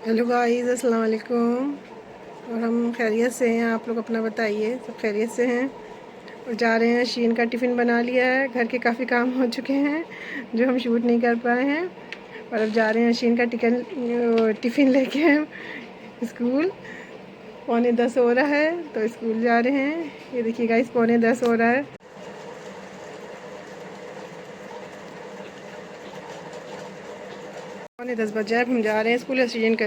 Hello guys, अस्सलाम वालेकुम। और हम खैरियत से हैं। आप लोग अपना बताइए, सब खैरियत से हैं। और जा रहे हैं, शीन का टिफ़िन बना लिया है। घर के काफ़ी काम हो चुके हैं जो हम शूट नहीं कर पाए हैं। और अब जा रहे हैं शीन का टिफ़िन लेके हम स्कूल। 9:45 हो रहा है तो स्कूल जा रहे हैं। ये देखिए गाइस, 9:45 हो रहा है। 9:45 बज जाए, हम जा रहे हैं स्कूल। शीन का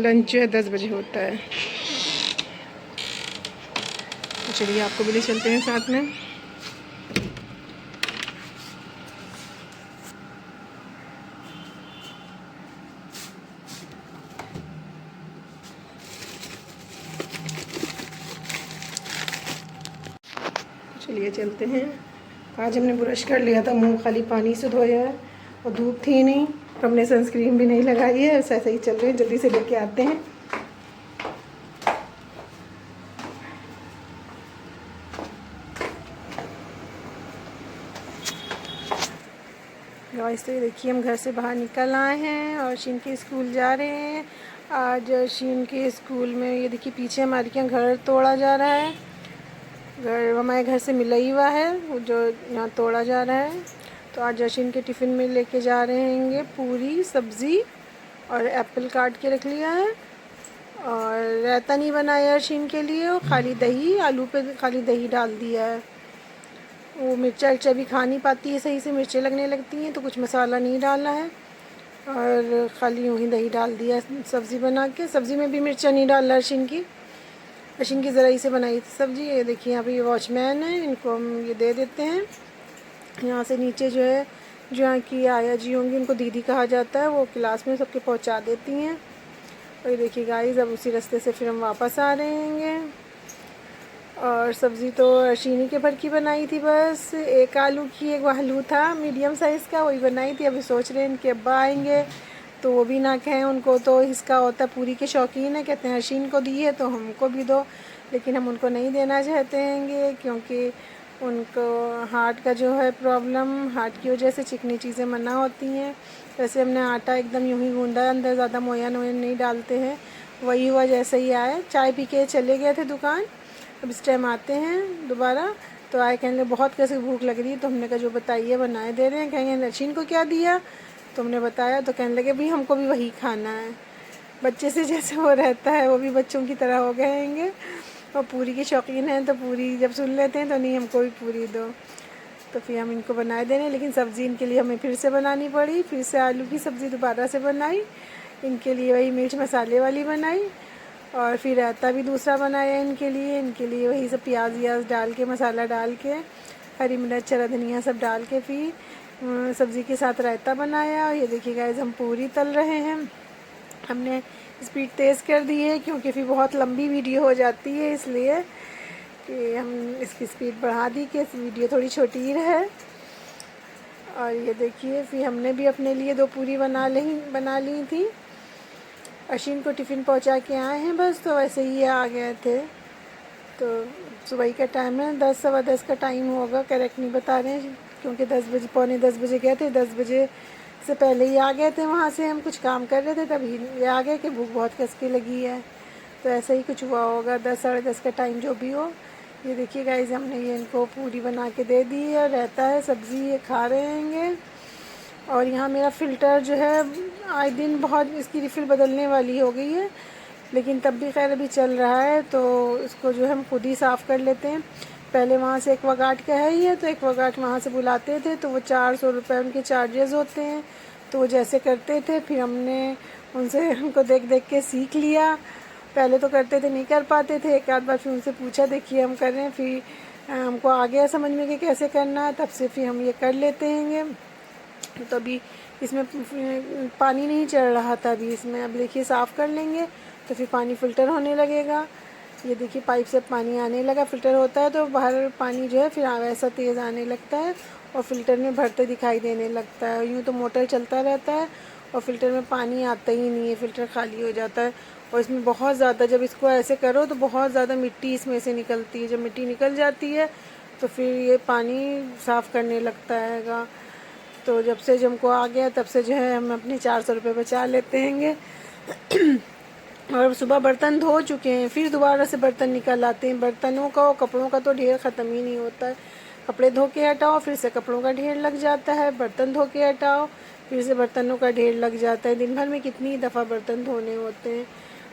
लंच जो है 10 बजे होता है। तो चलिए आपको भी ले चलते हैं साथ में। चलिए चलते हैं। आज हमने ब्रश कर लिया था, मुंह खाली पानी से धोया है और धूप थी नहीं, तो हमने सनस्क्रीन भी नहीं लगाई है। ऐसे ही चल रहे हैं, जल्दी से लेके आते हैं। गाइस, तो ये देखिए हम घर से बाहर निकल आए हैं और शीन के स्कूल जा रहे हैं। आज शीन के स्कूल में ये देखिए पीछे हमारे यहाँ घर तोड़ा जा रहा है। घर हमारे घर से मिला ही हुआ है, वो जो यहाँ तोड़ा जा रहा है। तो आज शीन के टिफ़िन में लेके जा रहे हैं पूरी सब्ज़ी और एप्पल काट के रख लिया है। और रायता नहीं बनाया शीन के लिए, और खाली दही, आलू पे खाली दही डाल दिया है। वो मिर्चा विर्चा भी खा नहीं पाती है सही से, मिर्चें लगने लगती हैं, तो कुछ मसाला नहीं डाला है और खाली यूँ ही दही डाल दिया सब्ज़ी बना के। सब्ज़ी में भी मिर्चा नहीं डाला अशिन की ज़रा ही से बनाई थी सब्ज़ी। ये देखिए यहाँ पे ये वॉचमैन है, इनको हम ये दे देते हैं। यहाँ से नीचे जो है, जो यहाँ की आया जी होंगी, उनको दीदी कहा जाता है, वो क्लास में सबके पहुँचा देती हैं। और ये देखिए गाइस, अब उसी रास्ते से फिर हम वापस आ रहे हैं। और सब्ज़ी तो शीनी के भर की बनाई थी, बस एक आलू की, एक आलू था मीडियम साइज़ का, वही बनाई थी। अभी सोच रहे हैं इनके अब्बा आएंगे तो वो भी ना खाएं, उनको तो इसका होता है, पूरी के शौकीन है, कहते हैं हशीन को दी है तो हमको भी दो, लेकिन हम उनको नहीं देना चाहते हैं क्योंकि उनको हार्ट का जो है प्रॉब्लम, हार्ट की वजह से चिकनी चीज़ें मना होती हैं। वैसे हमने आटा एकदम यूँ ही गूँधा, अंदर ज़्यादा मोयन वोयन नहीं डालते हैं। वही हुआ जैसे ही आए, चाय पी के चले गए थे दुकान। अब इस टाइम आते हैं दोबारा तो आए, कहने बहुत कैसे भूख लग रही है। तो हमने कहा जो बताइए बनाए दे रहे हैं। कहेंगे नशीन को क्या दिया, तो हमने बताया तो कहने लगे भाई हमको भी वही खाना है। बच्चे से जैसे वो रहता है, वो भी बच्चों की तरह हो गए हैं। और पूरी की शौकीन हैं, तो पूरी जब सुन लेते हैं तो नहीं हमको भी पूरी दो। तो फिर हम इनको बनाए दे रहे हैं, लेकिन सब्ज़ी इनके लिए हमें फिर से बनानी पड़ी। फिर से आलू की सब्ज़ी दोबारा से बनाई, इनके लिए वही मिर्च मसाले वाली बनाई। और फिर रायता भी दूसरा बनाया इनके लिए वही सब प्याज व्याज डाल के, मसाला डाल के, हरी मिर्च, चरा धनिया सब डाल के फिर सब्ज़ी के साथ रायता बनाया। और ये देखिए गाइस, हम पूरी तल रहे हैं। हमने स्पीड तेज़ कर दी है क्योंकि फिर बहुत लंबी वीडियो हो जाती है, इसलिए कि हम इसकी स्पीड बढ़ा दी कि वीडियो थोड़ी छोटी ही रहे। और ये देखिए फिर हमने भी अपने लिए 2 पूरी बना ली थी। अशीन को टिफ़िन पहुंचा के आए हैं बस, तो वैसे ही आ गए थे। तो सुबह का टाइम है, 10 सवा 10 का टाइम होगा, करेक्ट नहीं बता रहे हैं क्योंकि 10 बजे, पौने 10 बजे गए थे। 10 बजे से पहले ही आ गए थे, वहाँ से हम कुछ काम कर रहे थे तभी ये आ गए कि भूख बहुत कस के लगी है। तो ऐसा ही कुछ हुआ होगा, 10 साढ़े 10 का टाइम जो भी हो। ये देखिए गाइस, हमने ये इनको पूरी बना के दे दी है, रहता है सब्ज़ी, ये खा रहे हैं। और यहाँ मेरा फ़िल्टर जो है आए दिन बहुत इसकी रिफ़िल बदलने वाली हो गई है, लेकिन तब भी खैर अभी चल रहा है, तो इसको जो है हम खुद ही साफ़ कर लेते हैं। पहले वहाँ से एक्वागार्ड का है ही है, तो एक्वागार्ड वहाँ से बुलाते थे, तो वो 400 रुपये उनके चार्जेस होते हैं। तो वो जैसे करते थे, फिर हमने उनसे उनको देख देख के सीख लिया। पहले तो करते थे, नहीं कर पाते थे, एक आध बार फिर उनसे पूछा, देखिए हम कर रहे हैं, फिर हमको आ गया समझ में कि कैसे करना है, तब से फिर हम ये कर लेते हैं। तो अभी इसमें पानी नहीं चढ़ रहा था, अभी इसमें अब देखिए साफ़ कर लेंगे तो फिर पानी फ़िल्टर होने लगेगा। ये देखिए पाइप से पानी आने लगा, फ़िल्टर होता है तो बाहर पानी जो है फिर वैसा तेज़ आने लगता है और फ़िल्टर में भरते दिखाई देने लगता है। यूँ तो मोटर चलता रहता है और फ़िल्टर में पानी आता ही नहीं है, फ़िल्टर खाली हो जाता है। और इसमें बहुत ज़्यादा, जब इसको ऐसे करो तो बहुत ज़्यादा मिट्टी इसमें से निकलती है। जब मिट्टी निकल जाती है तो फिर ये पानी साफ़ करने लगता है। तो जब से हमको आ गया तब से जो है हम अपने 400 रुपये बचा लेते हैं। और सुबह बर्तन धो चुके हैं, फिर दोबारा से बर्तन निकल आते हैं। बर्तनों का और कपड़ों का तो ढेर ख़त्म ही नहीं होता है। कपड़े धो के हटाओ, फिर से कपड़ों का ढेर लग जाता है। बर्तन धो के हटाओ, फिर से बर्तनों का ढेर लग जाता है। दिन भर में कितनी दफ़ा बर्तन धोने होते हैं।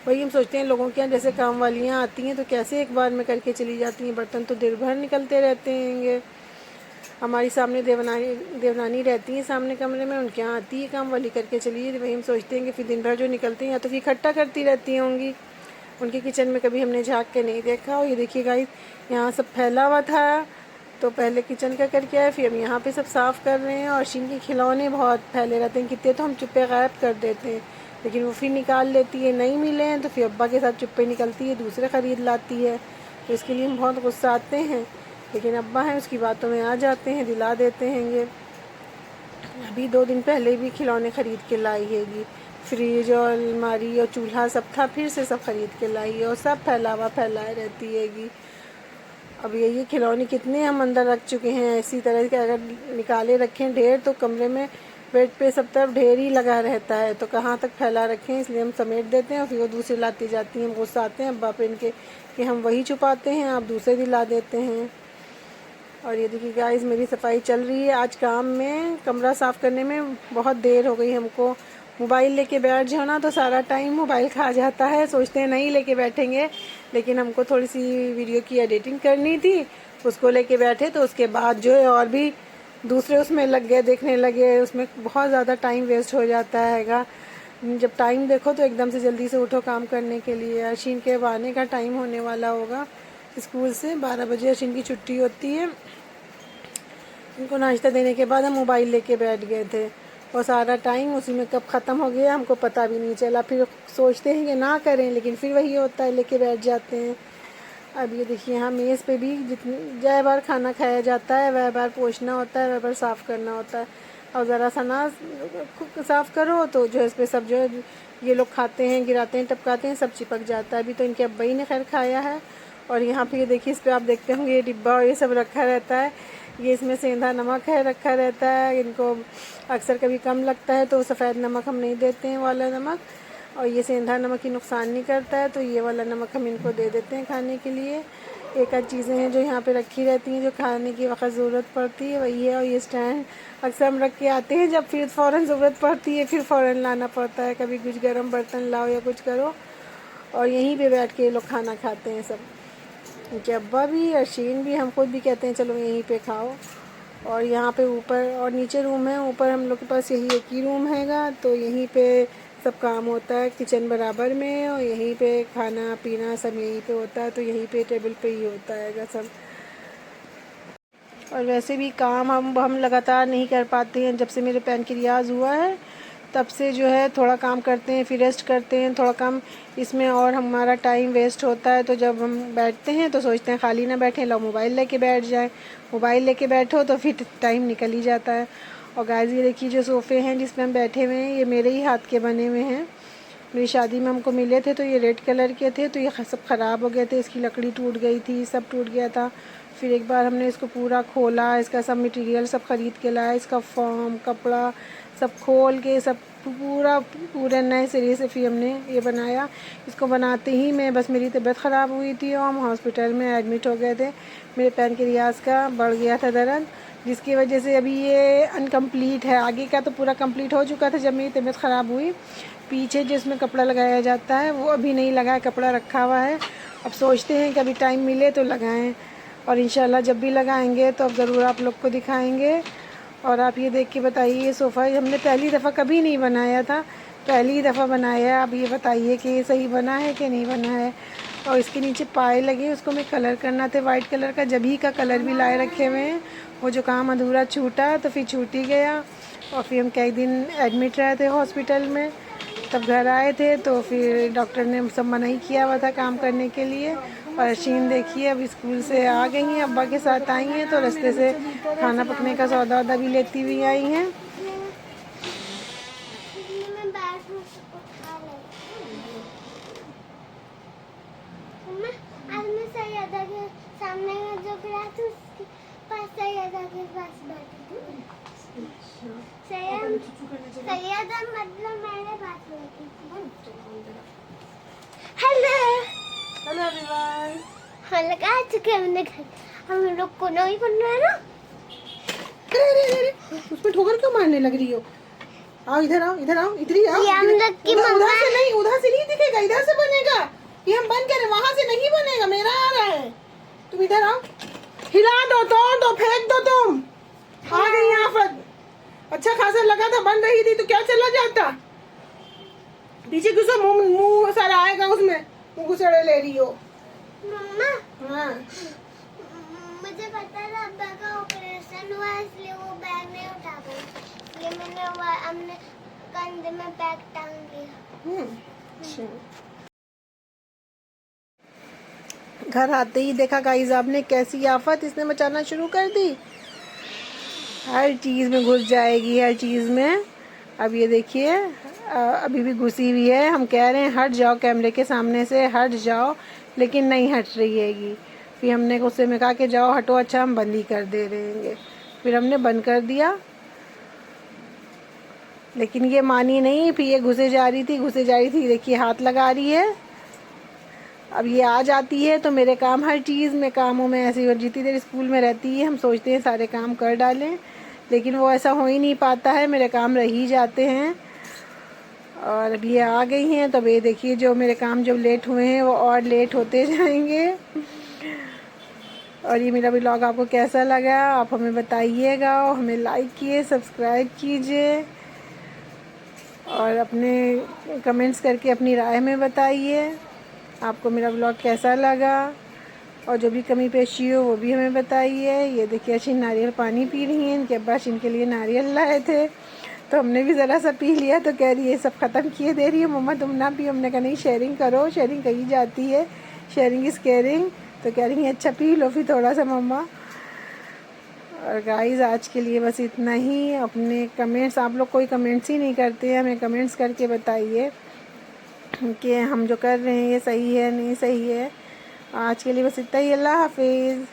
वही हम सोचते हैं लोगों के यहाँ जैसे काम वालियाँ आती हैं तो कैसे एक बार में करके चली जाती हैं। बर्तन तो दिन भर निकलते रहते हैंगे। हमारी सामने देवनानी रहती है सामने कमरे में, उनके यहाँ आती है काम वाली करके चलिए। वही हम सोचते हैं कि फिर दिन भर जो निकलते हैं या तो फिर इकट्ठा करती रहती होंगी। उनके किचन में कभी हमने झाँक के नहीं देखा। और ये देखिए गाइस, यहाँ सब फैला हुआ था तो पहले किचन का करके आए, फिर हम यहाँ पे सब साफ़ कर रहे हैं। और शीन के खिलौने बहुत फैले रहते हैं, कितने तो हम चुप्पे गायब कर देते हैं, लेकिन वो फिर निकाल लेती है। नहीं मिले हैं तो फिर अब्बा के साथ चुप्पे निकलती है, दूसरे ख़रीद लाती है। तो इसके लिए हम बहुत गुस्सा आते हैं, लेकिन अब्बा हैं उसकी बातों में आ जाते हैं, दिला देते हैंगे। अभी 2 दिन पहले भी खिलौने ख़रीद के लाई हैगी। फ्रिज और अलमारी और चूल्हा सब था, फिर से सब ख़रीद के लाई है और सब फैलाए रहती हैगी। अब ये खिलौने कितने हम अंदर रख चुके हैं इसी तरह के, अगर निकाले रखें ढेर तो कमरे में बेड पे सब तरफ ढेर ही लगा रहता है, तो कहाँ तक फैला रखें। इसलिए हम समेट देते हैं और फिर वो दूसरे लाती जाती हैं। हम गुस्सा आते हैं अब्बा पे इनके कि हम वही छुपाते हैं, आप दूसरे दिला देते हैं। और ये देखिए गाइस, मेरी सफाई चल रही है। आज काम में कमरा साफ़ करने में बहुत देर हो गई हमको। मोबाइल लेके बैठ जाओ ना तो सारा टाइम मोबाइल खा जाता है। सोचते हैं नहीं लेके बैठेंगे, लेकिन हमको थोड़ी सी वीडियो की एडिटिंग करनी थी, उसको लेके बैठे तो उसके बाद जो है और भी दूसरे उसमें लग गए, देखने लगे। उसमें बहुत ज़्यादा टाइम वेस्ट हो जाता हैगा। जब टाइम देखो तो एकदम से जल्दी से उठो काम करने के लिए। अशीन के आने का टाइम होने वाला होगा स्कूल से, 12 बजे अशीन की छुट्टी होती है। उनको नाश्ता देने के बाद हम मोबाइल लेके बैठ गए थे और सारा टाइम उसी में कब ख़त्म हो गया हमको पता भी नहीं चला। फिर सोचते हैं कि ना करें, लेकिन फिर वही होता है, लेके बैठ जाते हैं। अब ये देखिए यहाँ मेज़ पे भी जितनी जय बार खाना खाया जाता है वह बार पोंछना होता है, वह बार साफ़ करना होता है। और ज़रा सा ना साफ़ करो तो जो है इस पर सब जो है ये लोग खाते हैं, गिराते हैं, टपकाते हैं, सब चिपक जाता है। अभी तो इनके अब्बा ही ने खैर खाया है। और यहाँ पे ये देखिए इस पर आप देखते होंगे ये डिब्बा और ये सब रखा रहता है। ये इसमें सेंधा नमक है रखा रहता है। इनको अक्सर कभी कम लगता है तो सफ़ेद नमक हम नहीं देते हैं, वाला नमक। और ये सेंधा नमक ही नुकसान नहीं करता है, तो ये वाला नमक हम इनको दे देते हैं खाने के लिए। एक आध चीज़ें हैं जो यहाँ पे रखी रहती हैं जो खाने की वक्त ज़रूरत पड़ती है, वही है। और ये स्टैंड अक्सर हम रख के आते हैं, जब फिर फ़ौरन ज़रूरत पड़ती है फिर फ़ौरन लाना पड़ता है। कभी कुछ गर्म बर्तन लाओ या कुछ करो, और यहीं पे बैठ के ये लोग खाना खाते हैं सब। उनके अब्बा भी, अशीन भी, हम खुद भी कहते हैं चलो यहीं पे खाओ। और यहाँ पे ऊपर और नीचे रूम है। ऊपर हम लोग के पास यही एक ही रूम हैगा, तो यहीं पे सब काम होता है। किचन बराबर में और यहीं पे खाना पीना सब यहीं पे होता है, तो यहीं पे टेबल पे ही होता है सब। और वैसे भी काम हम लगातार नहीं कर पाते हैं। जब से मेरे पैन की रियाज़ हुआ है तब से जो है थोड़ा काम करते हैं फिर रेस्ट करते हैं, थोड़ा काम इसमें और हमारा टाइम वेस्ट होता है। तो जब हम बैठते हैं तो सोचते हैं खाली ना बैठें, लो मोबाइल लेके बैठ जाएं। मोबाइल लेके बैठो तो फिर टाइम निकल ही जाता है। और गाइस ये देखिए जो सोफ़े हैं जिसमें हम बैठे हुए हैं ये मेरे ही हाथ के बने हुए हैं। मेरी शादी में हमको मिले थे तो ये रेड कलर के थे, तो ये सब ख़राब हो गए थे, इसकी लकड़ी टूट गई थी, सब टूट गया था। फिर एक बार हमने इसको पूरा खोला, इसका सब मटेरियल सब ख़रीद के लाया, इसका फॉर्म कपड़ा सब खोल के सब पूरे नए सिरे से फिर हमने ये बनाया। इसको बनाते ही मैं बस मेरी तबीयत ख़राब हुई थी और हम हॉस्पिटल में एडमिट हो गए थे। मेरे पैन के रियाज़ का बढ़ गया था दर्द, जिसकी वजह से अभी ये अनकम्प्लीट है। आगे का तो पूरा कंप्लीट हो चुका था जब मेरी तबीयत ख़राब हुई। पीछे जिसमें कपड़ा लगाया जाता है वो अभी नहीं लगा है, कपड़ा रखा हुआ है। अब सोचते हैं कि अभी टाइम मिले तो लगाएं, और इंशाल्लाह जब भी लगाएंगे तो अब ज़रूर आप लोग को दिखाएंगे। और आप ये देख के बताइए, ये सोफ़ा हमने पहली दफ़ा कभी नहीं बनाया था, पहली दफ़ा बनाया है। आप ये बताइए कि ये सही बना है कि नहीं बना है। और इसके नीचे पाए लगे, उसको मैं कलर करना था वाइट कलर का, जब ही का कलर भी लाए रखे हुए हैं। वो जो काम अधूरा छूटा तो फिर छूट ही गया। और फिर हम कई दिन एडमिट रहे थे हॉस्पिटल में, तब घर आए थे तो फिर डॉक्टर ने सब मना ही किया हुआ था काम करने के लिए। और अशीन देखिए अब स्कूल से आ गई हैं, अब्बा के साथ आई हैं, तो रास्ते से खाना पकने का सौदा वौदा भी लेती हुई आई हैं। सैयदा मतलब मैंने बात की थी। Hello hello everyone. हाँ लगा चुके हमने घर। हम लोग को नहीं बनना है ना। अरे उसमें ठोकर क्यों मारने लग रही हो? आओ इधर आओ, इधर आओ, इधर ही आओ। ये हम लोग की उधर मम्मा से नहीं, उधर से नहीं दिखेगा, इधर से बनेगा। ये हम बंद करें, वहां से नहीं बनेगा, मेरा आ रहा है। तुम इधर आओ, हिला दो, तोड़ दो, फेंक दो। तुम आ गई आफत। अच्छा खासा लगा था, बन रही थी तो क्या चला जाता। पीछे घुसो, मुंह सारा आएगा उसमें, मुंह घुसड़े ले रही हो। मम्मा हाँ मुझे पता था अब्बा का ऑपरेशन हुआ इसलिए वो बैग नहीं उठा पाई, इसलिए मैंने अपने कंधे में बैग टांग दिया। अच्छा। घर आते ही देखा गाइस आपने कैसी आफत इसने मचाना शुरू कर दी। हर चीज़ में घुस जाएगी, हर चीज़ में। अब ये देखिए अभी भी घुसी हुई है। हम कह रहे हैं हट जाओ, कैमरे के सामने से हट जाओ, लेकिन नहीं हट रही हैगी। फिर हमने गुस्से में कहा कि जाओ हटो, अच्छा हम बंद ही कर दे रहेंगे। फिर हमने बंद कर दिया, लेकिन ये मानी नहीं। फिर ये घुसे जा रही थी, देखिए हाथ लगा रही है। अब ये आ जाती है तो मेरे काम, हर चीज़ में कामों में ऐसी, जितनी देर स्कूल में रहती है हम सोचते हैं सारे काम कर डालें, लेकिन वो ऐसा हो ही नहीं पाता है, मेरे काम रह ही जाते हैं। और अब ये आ गई हैं तो अब ये देखिए जो मेरे काम जब लेट हुए हैं वो और लेट होते जाएंगे। और ये मेरा व्लॉग आपको कैसा लगा आप हमें बताइएगा, हमें लाइक कीजिए, सब्सक्राइब कीजिए और अपने कमेंट्स करके अपनी राय हमें बताइए आपको मेरा व्लॉग कैसा लगा। और जो भी कमी पेशी हो वो भी हमें बताइए। ये देखिए अशीन नारियल पानी पी रही हैं, इनके अब्बा अशीन के लिए नारियल लाए थे तो हमने भी ज़रा सा पी लिया। तो कह रही है सब ख़त्म किए दे रही है मम्मा, तुम ना पी। हमने कहा नहीं, शेयरिंग करो, शेयरिंग कही जाती है, शेयरिंग इज़ केयरिंग। तो कह रही है अच्छा पी लो फिर थोड़ा सा मम्मा। और गाइस आज के लिए बस इतना ही। अपने कमेंट्स, आप लोग कोई कमेंट्स ही नहीं करते हैं, हमें कमेंट्स करके बताइए कि हम जो कर रहे हैं ये सही है नहीं सही है। आज के लिए बस इतना ही। अल्लाह हाफिज़।